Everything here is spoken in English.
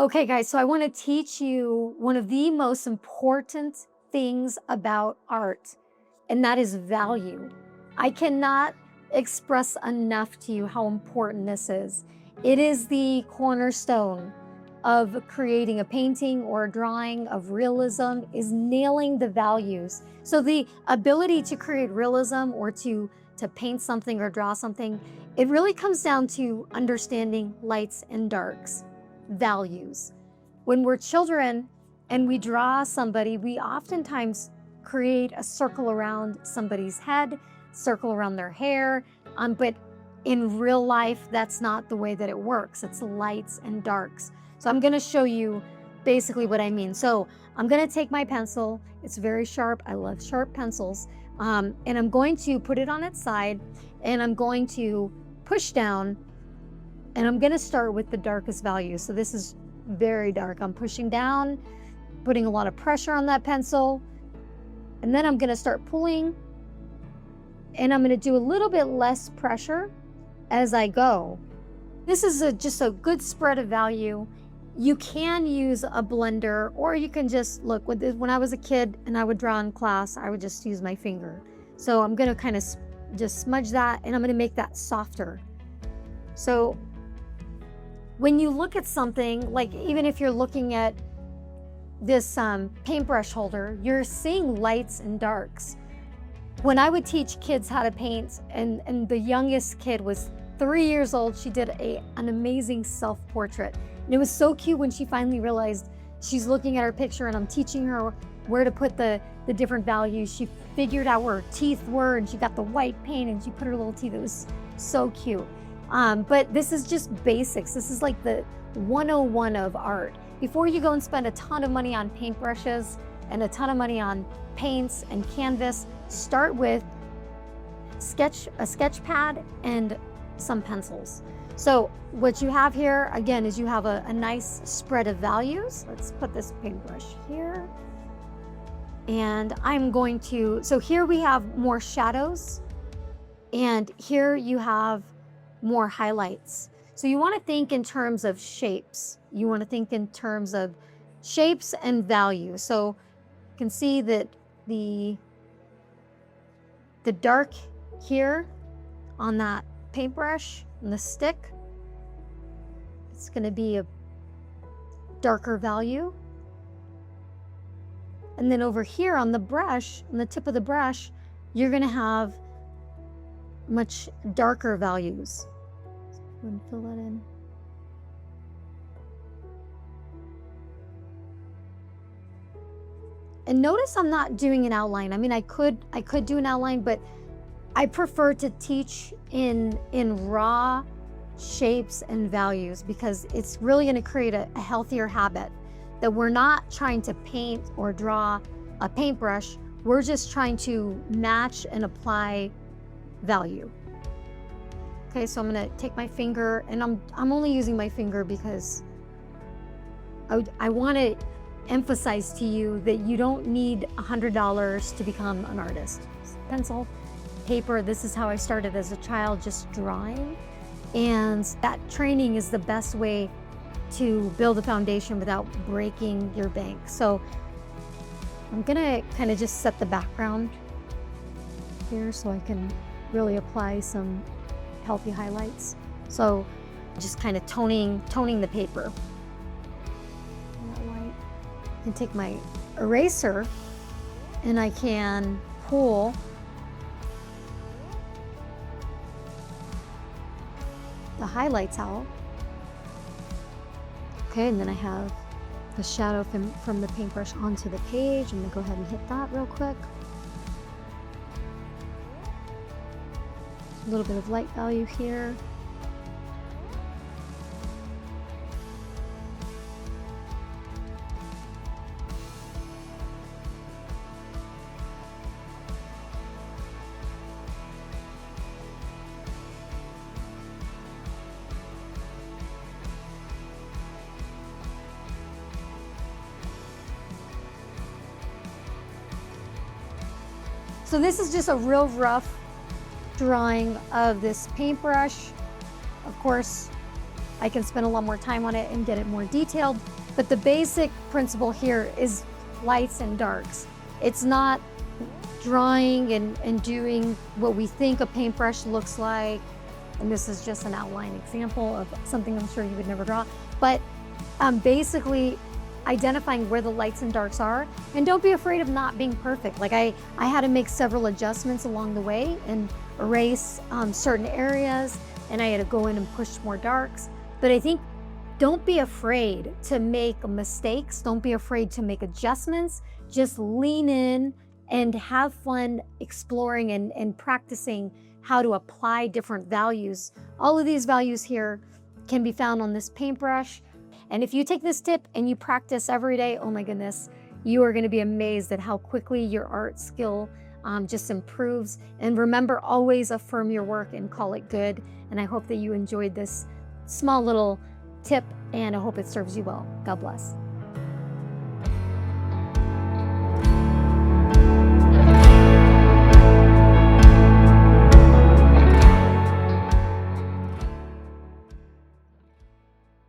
Okay, guys, so I want to teach you one of the most important things about art, and that is value. I cannot express enough to you how important this is. It is the cornerstone of creating a painting or a drawing of realism is nailing the values. So the ability to create realism or to paint something or draw something, it really comes down to understanding lights and darks, values. When we're children and we draw somebody, we oftentimes create a circle around somebody's head, circle around their hair, but in real life, that's not the way that it works. It's lights and darks. So I'm gonna show you basically what I mean. So I'm gonna take my pencil, it's very sharp, I love sharp pencils, and I'm going to put it on its side, and I'm going to push down, and I'm gonna start with the darkest value. So this is very dark. I'm pushing down, putting a lot of pressure on that pencil, and then I'm gonna start pulling, and I'm gonna do a little bit less pressure as I go. This is just a good spread of value. You can use a blender, or you can just look. When I was a kid and I would draw in class, I would just use my finger. So I'm gonna kind of just smudge that, and I'm gonna make that softer. So when you look at something, like even if you're looking at this paintbrush holder, you're seeing lights and darks. When I would teach kids how to paint, and the youngest kid was 3 years old, she did an amazing self-portrait. And it was so cute when she finally realized she's looking at her picture and I'm teaching her where to put the different values. She figured out where her teeth were, and she got the white paint and she put her little teeth. It was so cute. But this is just basics. This is like the 101 of art. Before you go and spend a ton of money on paintbrushes and a ton of money on paints and canvas, start with a sketch pad and some pencils. So what you have here, again, is you have a nice spread of values. Let's put this paintbrush here. And I'm going to, so here we have more shadows, and here you have more highlights. So you want to think in terms of shapes. You want to think in terms of shapes and value. So you can see that the dark here on that paintbrush and the stick, it's going to be a darker value. And then over here on the brush, on the tip of the brush, you're going to have much darker values. So I'm going to fill that in. And notice I'm not doing an outline. I mean, I could do an outline, but I prefer to teach in raw shapes and values, because it's really going to create a healthier habit, that we're not trying to paint or draw a paintbrush. We're just trying to match and apply value. Okay, so I'm going to take my finger, and I'm only using my finger because I want to emphasize to you that you don't need $100 to become an artist. Pencil, paper, this is how I started as a child, just drawing. And that training is the best way to build a foundation without breaking your bank. So I'm gonna kind of just set the background here so I can really apply some healthy highlights. So just kind of toning the paper. That white. I can take my eraser and I can pull the highlights out. Okay, and then I have the shadow from the paintbrush onto the page. I'm gonna go ahead and hit that real quick. A little bit of light value here. So this is just a real rough drawing of this paintbrush. Of course, I can spend a lot more time on it and get it more detailed. But the basic principle here is lights and darks. It's not drawing and doing what we think a paintbrush looks like. And this is just an outline example of something I'm sure you would never draw. But basically identifying where the lights and darks are, and don't be afraid of not being perfect. Like I had to make several adjustments along the way and erase certain areas, and I had to go in and push more darks. But I think don't be afraid to make mistakes. Don't be afraid to make adjustments. Just lean in and have fun exploring and practicing how to apply different values. All of these values here can be found on this paintbrush. And if you take this tip and you practice every day, oh my goodness, you are going to be amazed at how quickly your art skill just improves. And remember, always affirm your work and call it good. And I hope that you enjoyed this small little tip, and I hope it serves you well. God bless.